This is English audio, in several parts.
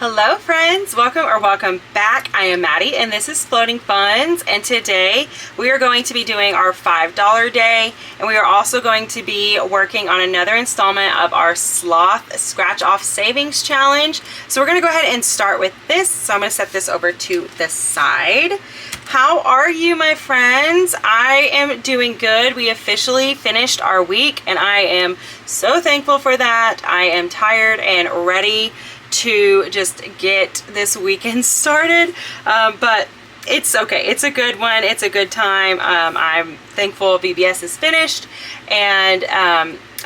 Hello friends, welcome back. I am Maddie and this is Floating Funds, and today we are going to be doing our $5 day, and we are also going to be working on another installment of our Sloth Scratch Off Savings Challenge. So we're going to go ahead and start with this. So I'm going to set this over to the side. How are you, my friends? I am doing good. We officially finished our week and I am so thankful for that. I am tired and ready to just get this weekend started, but it's okay. It's a good one. It's a good time. I'm thankful VBS is finished, and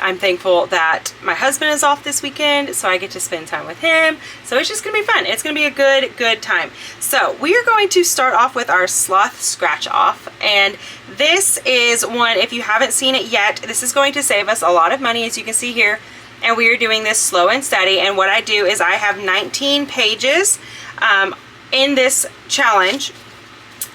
I'm thankful that my husband is off this weekend, so I get to spend time with him. So it's just gonna be fun. It's gonna be a good time. So we are going to start off with our Sloth Scratch Off, and this is one, if you haven't seen it yet, this is going to save us a lot of money, as you can see here. And we are doing this slow and steady, and what I do is I have 19 pages in this challenge,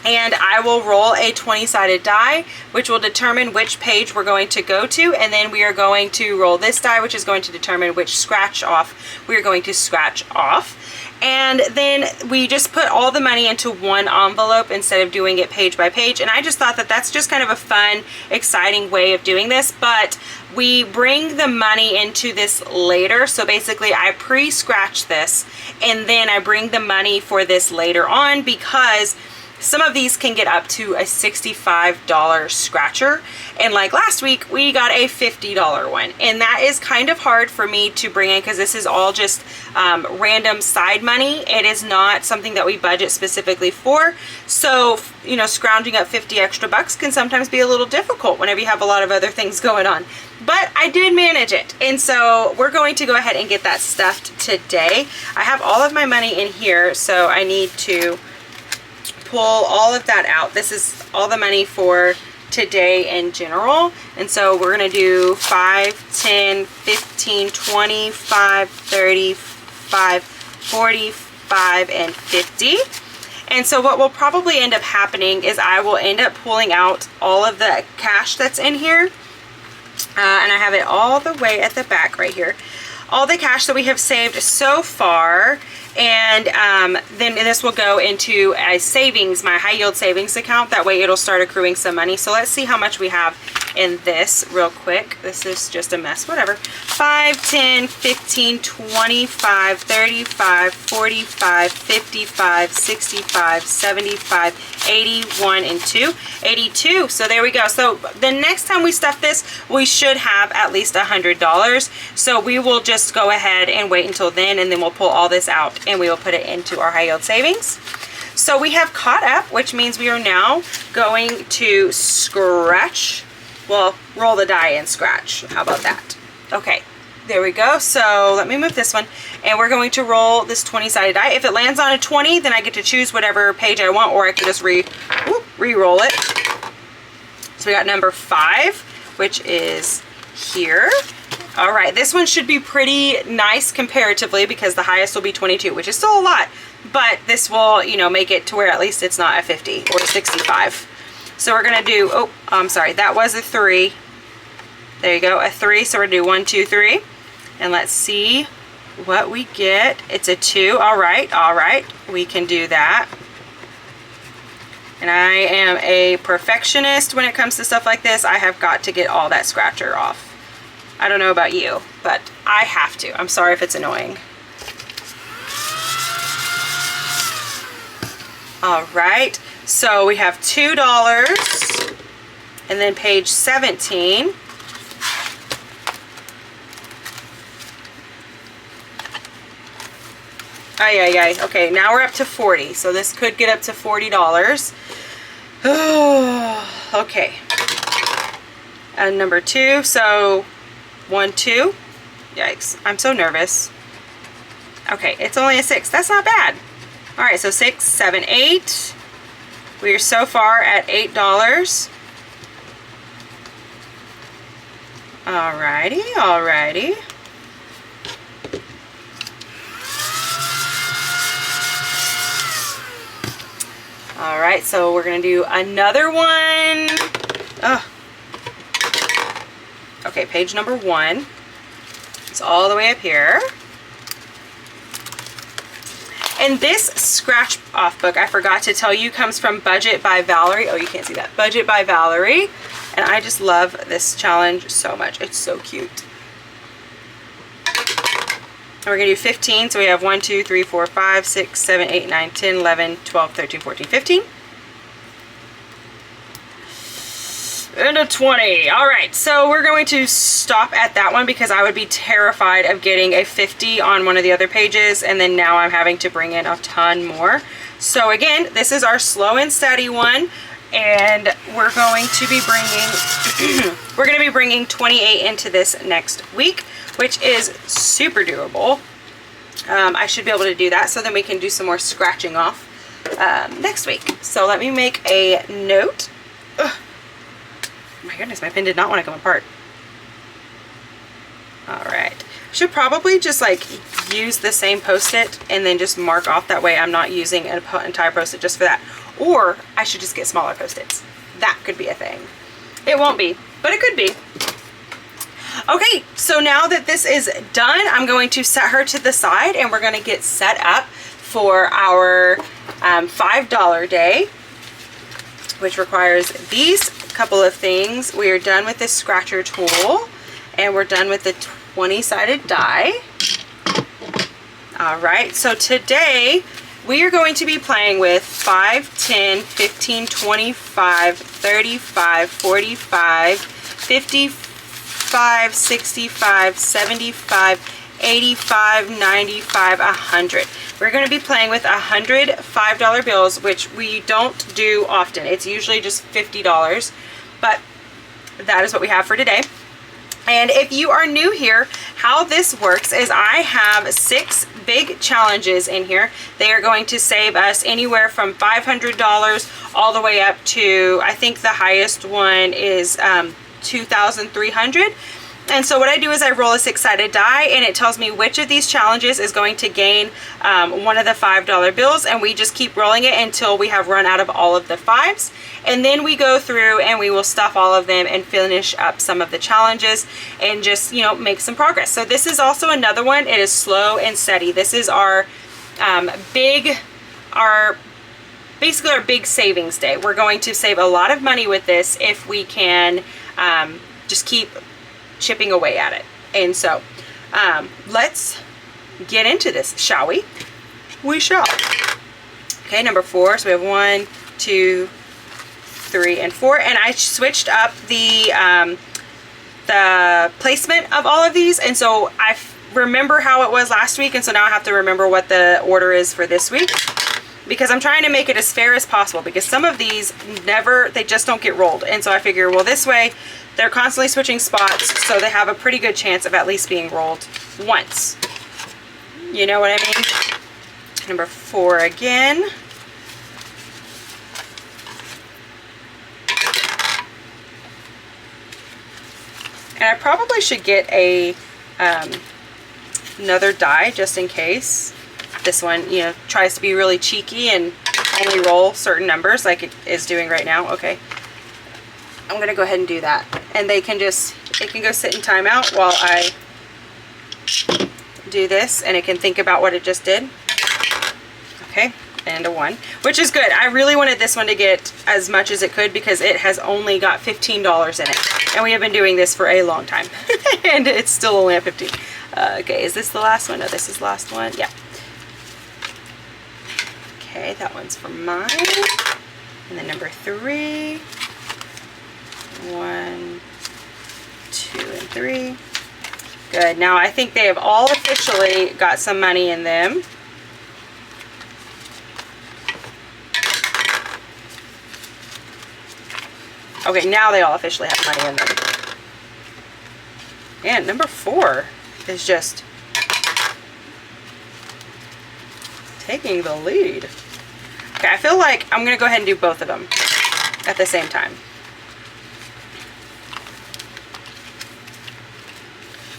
and I will roll a 20-sided die, which will determine which page we're going to go to, and then we are going to roll this die, which is going to determine which scratch off we are going to scratch off. And then we just put all the money into one envelope instead of doing it page by page. And I just thought that that's just kind of a fun, exciting way of doing this. But we bring the money into this later. So basically I pre-scratch this and then I bring the money for this later on, because some of these can get up to a $65 scratcher. And like last week, we got a $50 one. And that is kind of hard for me to bring in because this is all just random side money. It is not something that we budget specifically for. So, you know, scrounging up 50 extra bucks can sometimes be a little difficult whenever you have a lot of other things going on. But I did manage it. And so we're going to go ahead and get that stuffed today. I have all of my money in here, so I need to pull all of that out. This is all the money for today in general. And so we're going to do 5, 10, 15, 25, 35, 45, and 50. And so what will probably end up happening is I will end up pulling out all of the cash that's in here. And I have it all the way at the back right here. All the cash that we have saved so far. And then this will go into a savings, my high yield savings account. That way it'll start accruing some money. So let's see how much we have in this real quick. This is just a mess, whatever. 5, 10, 15, 25, 35, 45, 55, 65, 75, 81, and 2. 82. So there we go. So the next time we stuff this, we should have at least $100. So we will just go ahead and wait until then, and then we'll pull all this out and we will put it into our high yield savings. So we have caught up, which means we are now going to scratch. Well, roll the die and scratch. How about that? Okay, there we go. So let me move this one, and we're going to roll this 20-sided die. If it lands on a 20, then I get to choose whatever page I want, or I can just re-roll it. So we got number 5, which is here. All right, this one should be pretty nice comparatively because the highest will be 22, which is still a lot, but this will, you know, make it to where at least it's not a 50 or a 65. So we're gonna do, oh, I'm sorry, that was a 3. There you go, a 3. So we're gonna do 1, 2, 3, and let's see what we get. It's a 2. All right, we can do that. And I am a perfectionist when it comes to stuff like this. I have got to get all that scratcher off. I don't know about you, but I have to. I'm sorry if it's annoying. All right, so we have $2, and then page 17. Okay, now we're up to 40, so this could get up to $40. Oh, okay. And number 2, so 1, 2. Yikes, I'm so nervous. Okay, it's only a 6. That's not bad. All right, so 6, 7, 8. We are so far at $8. Alrighty. All right, so we're gonna do another one. Oh. Okay, page number 1. It's all the way up here. And this scratch off book, I forgot to tell you, comes from Budget by Valerie. Oh, you can't see that. Budget by Valerie. And I just love this challenge so much. It's so cute. And we're going to do 15. So we have 1, 2, 3, 4, 5, 6, 7, 8, 9, 10, 11, 12, 13, 14, 15. And a 20. All right, so we're going to stop at that one because I would be terrified of getting a 50 on one of the other pages, and then now I'm having to bring in a ton more. So again, this is our slow and steady one, and we're going to be bringing 28 into this next week, which is super doable. I should be able to do that, so then we can do some more scratching off next week. So let me make a note. Ugh. My goodness, my pen did not want to come apart. All right. Should probably just like use the same Post-it and then just mark off. That way I'm not using an entire Post-it just for that. Or I should just get smaller Post-its. That could be a thing. It won't be, but it could be. Okay, so now that this is done, I'm going to set her to the side and we're going to get set up for our $5 day, which requires these couple of things. We are done with this scratcher tool and we're done with the 20-sided die. All right, so today we are going to be playing with 5, 10, 15, 25, 35, 45, 55, 65, 75, 85, 95, 100. We're going to be playing with 100 $5 bills, which we don't do often. It's usually just $50, but that is what we have for today. And if you are new here, how this works is I have 6 big challenges in here. They are going to save us anywhere from $500 all the way up to, I think the highest one is $2,300. And so what I do is I roll a 6-sided die and it tells me which of these challenges is going to gain one of the $5 bills, and we just keep rolling it until we have run out of all of the 5s. And then we go through and we will stuff all of them and finish up some of the challenges and just, you know, make some progress. So this is also another one. It is slow and steady. This is our basically our big savings day. We're going to save a lot of money with this if we can just keep chipping away at it. And so let's get into this, shall we? We shall. Okay, number 4. So we have 1, 2, 3, and 4. And I switched up the placement of all of these, and so I remember how it was last week, and so now I have to remember what the order is for this week, because I'm trying to make it as fair as possible, because some of these they just don't get rolled. And so I figure, well, this way they're constantly switching spots, so they have a pretty good chance of at least being rolled once. You know what I mean? Number 4 again. And I probably should get a another die just in case this one, you know, tries to be really cheeky and only roll certain numbers like it is doing right now. Okay. I'm going to go ahead and do that. And it can go sit in timeout while I do this, and it can think about what it just did. Okay, and a 1, which is good. I really wanted this one to get as much as it could because it has only got $15 in it. And we have been doing this for a long time. And it's still only at 15. Okay, is this the last one? No, this is the last one. Yeah. Okay, that one's for mine. And then number 3. 1, 2, and 3. Good. Now I think they have all officially got some money in them. Okay, now they all officially have money in them. And number 4 is just taking the lead. Okay, I feel like I'm going to go ahead and do both of them at the same time.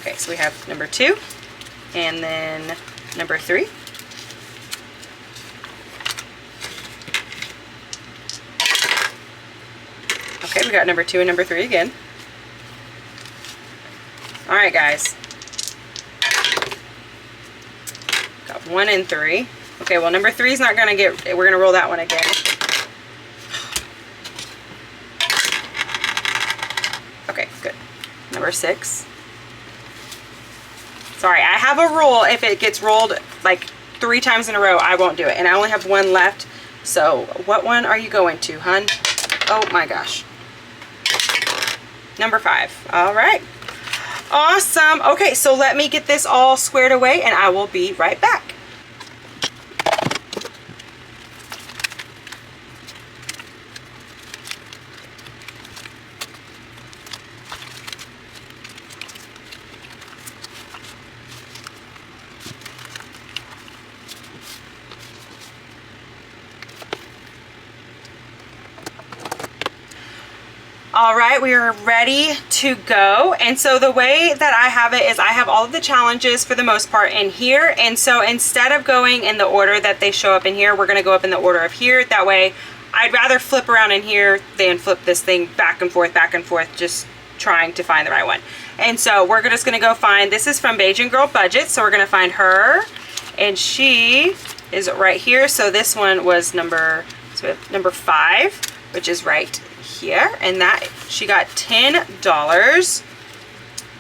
Okay, so we have number 2 and then number 3. Okay, we got number 2 and number 3 again. All right, guys. Got 1 and 3. Okay, well, number 3 is not going to get, we're going to roll that one again. Okay, good. Number 6. Sorry, I have a rule. If it gets rolled like 3 times in a row, I won't do it. And I only have 1 left. So what one are you going to, hun? Oh my gosh. Number 5. All right. Awesome. Okay, so let me get this all squared away and I will be right back. All right, we are ready to go. And so the way that I have it is I have all of the challenges for the most part in here. And so instead of going in the order that they show up in here, we're going to go up in the order of here. That way, I'd rather flip around in here than flip this thing back and forth, just trying to find the right one. And so we're just going to go find, this is from Beijing Girl Budget. So we're going to find her, and she is right here. So this one was number 5, which is right here, and that she got $10,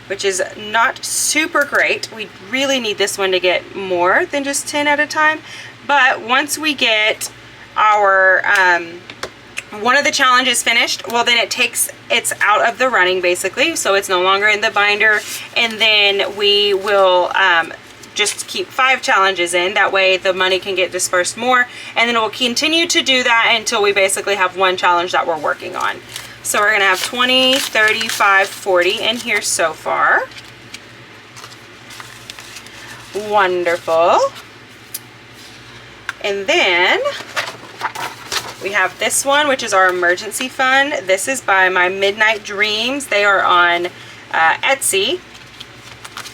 which is not super great. We really need this one to get more than just 10 at a time. But once we get our one of the challenges finished, well, then it's out of the running basically, so it's no longer in the binder, and then we will just keep 5 challenges in. That way the money can get dispersed more, and then we'll continue to do that until we basically have 1 challenge that we're working on. So we're gonna have 20, 35, 40 in here so far. Wonderful. And then we have this one, which is our emergency fund. This is by MyMidnightDreams. They are on Etsy.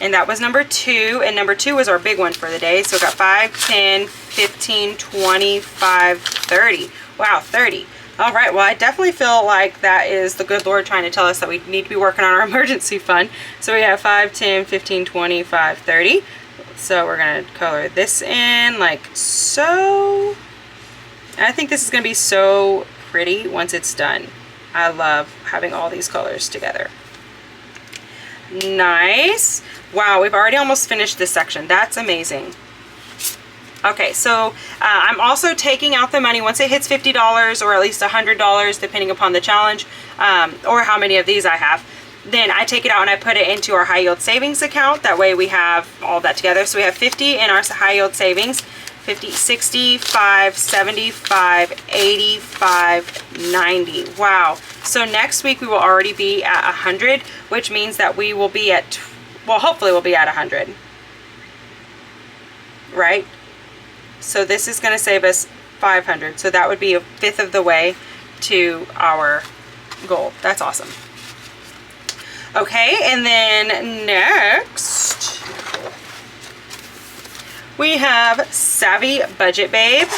And that was number 2, and number 2 was our big one for the day. So we got 5, 10, 15, 25, 30. Wow, 30. All right, well, I definitely feel like that is the good Lord trying to tell us that we need to be working on our emergency fund. So we have 5, 10, 15, 25, 30. So we're going to color this in like so. And I think this is going to be so pretty once it's done. I love having all these colors together. Nice. Wow, we've already almost finished this section. That's amazing. Okay, so I'm also taking out the money once it hits $50 or at least $100, depending upon the challenge, or how many of these I have. Then I take it out and I put it into our high yield savings account. That way we have all that together. So we have 50 in our high yield savings, 50, 65, 75, 85, 90. Wow. So next week we will already be at 100, which means that we will be at, well, hopefully we'll be at 100. Right? So this is going to save us 500. So that would be a 1/5 of the way to our goal. That's awesome. Okay, and then next we have SavvyBudgetBabe,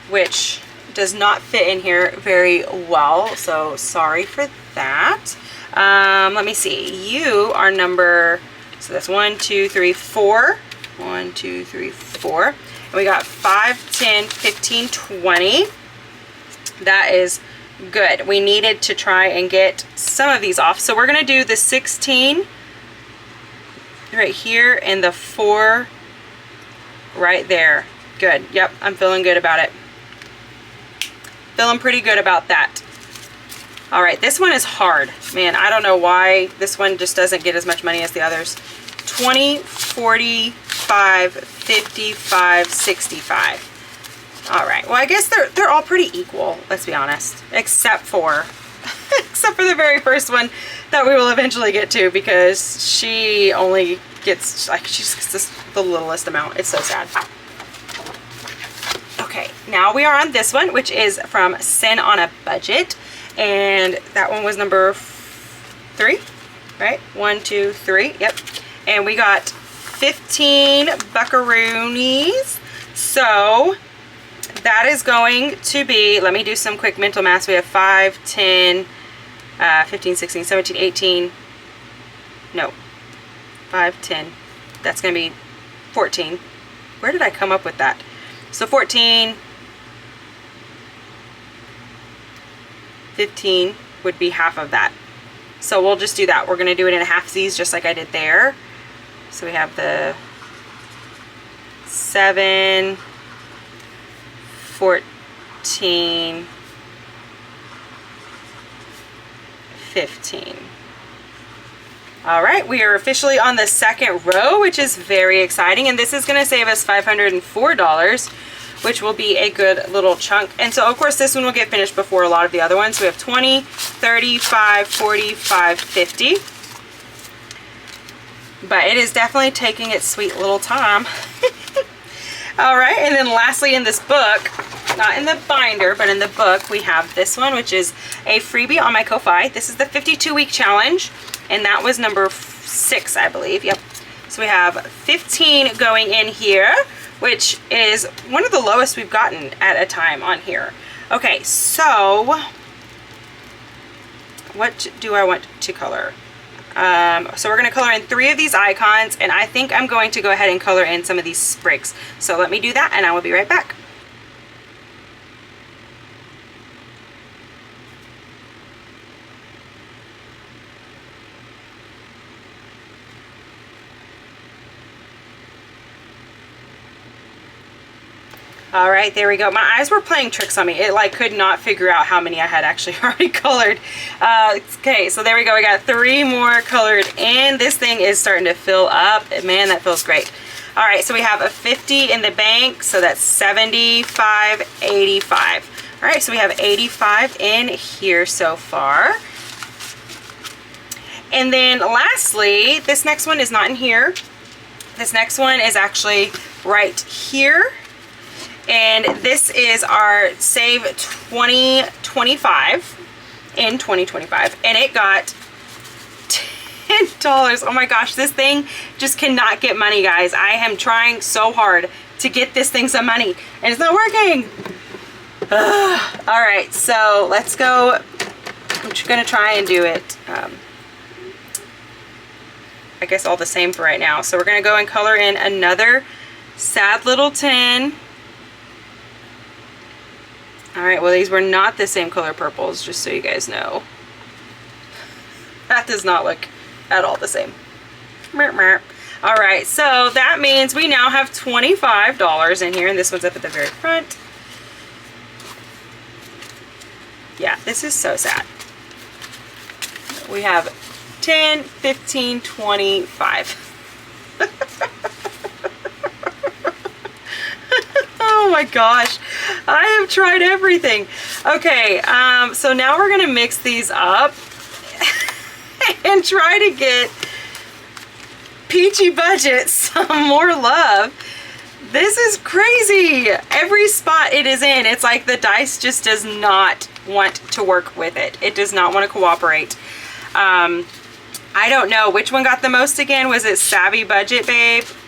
which does not fit in here very well, so sorry for that. Let me see. You are number, so that's 1, 2, 3, 4. 1, 2, 3, 4. And we got 5, 10, 15, 20. That is good. We needed to try and get some of these off. So we're going to do the 16 right here and the 4 right there. Good. Yep, I'm feeling good about it. Feeling pretty good about that. All right, this one is hard. Man, I don't know why this one just doesn't get as much money as the others. 20, 45, 55, 65. All right, well, I guess they're all pretty equal, let's be honest, except for the very first one that we will eventually get to, because she only gets, like, she just gets the littlest amount. It's so sad. Okay, now we are on this one, which is from Sin on a Budget, and that one was number 3, right? 1, 2, 3, yep. And we got 15 buckaroonies. So that is going to be, let me do some quick mental math. We have 5, 10, 15, 16, 17, 18, no, 5, 10. That's going to be 14. Where did I come up with that? So 14, 15 would be half of that. So we'll just do that. We're going to do it in a half-sies just like I did there. So we have the 7, 14, 15. All right, we are officially on the second row, which is very exciting. And this is going to save us $504, which will be a good little chunk. And so, of course, this one will get finished before a lot of the other ones. So we have 20, 35, 45, 50. But it is definitely taking its sweet little time. All right, and then lastly in this book, not in the binder, but in the book, we have this one, which is a freebie on my Ko-Fi. This is the 52-week challenge, and that was number 6, I believe. Yep. So we have 15 going in here, which is one of the lowest we've gotten at a time on here. Okay, so what do I want to color? So we're going to color in 3 of these icons, and I think I'm going to go ahead and color in some of these sprigs. So let me do that, and I will be right back. All right, there we go. My eyes were playing tricks on me. It like could not figure out how many I had actually already colored. Okay, so there we go. We got 3 more colored in. This thing is starting to fill up. Man, that feels great. All right, so we have a 50 in the bank. So that's 75, 85. All right, so we have 85 in here so far. And then lastly, this next one is not in here. This next one is actually right here. And this is our Save 2025 in 2025. And it got $10. Oh my gosh, this thing just cannot get money, guys. I am trying so hard to get this thing some money, and it's not working. All right, so let's go. I'm just gonna try and do it. I guess all the same for right now. So we're gonna go and color in another sad little tin. All right, well, these were not the same color purples, just so you guys know. That does not look at all the same. All right, so that means we now have $25 in here, and this one's up at the very front. Yeah, this is so sad. We have 10, 15, 25. Oh my gosh, I have tried everything. Okay, so now we're gonna mix these up and try to get Peachy Budgets some more love. This is crazy. Every spot it is in, it's like the dice just does not want to work with it. It does not want to cooperate. I don't know which one got the most again. Was it SavvyBudgetBabe?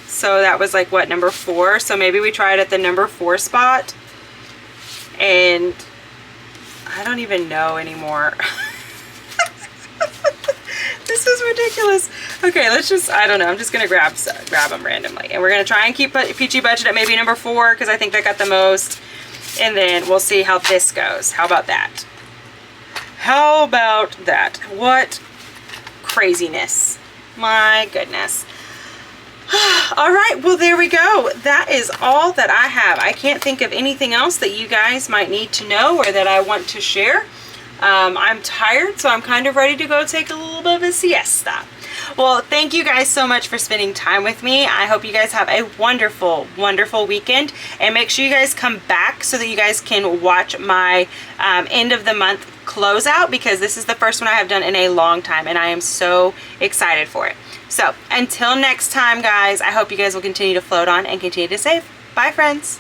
So that was like, what, number 4? So maybe we tried at the number 4 spot. And I don't even know anymore. This is ridiculous. Okay, let's just, I don't know. I'm just going to grab them randomly. And we're going to try and keep Peachy Budget at maybe number 4 because I think that got the most. And then we'll see how this goes. How about that? How about that? What craziness. My goodness. All right, well, there we go. That is all that I have. I can't think of anything else that you guys might need to know or that I want to share. I'm tired, so I'm kind of ready to go take a little bit of a siesta. Well, thank you guys so much for spending time with me. I hope you guys have a wonderful, wonderful weekend. And make sure you guys come back so that you guys can watch my end of the month closeout, because this is the first one I have done in a long time, and I am so excited for it. So until next time, guys, I hope you guys will continue to float on and continue to save. Bye, friends.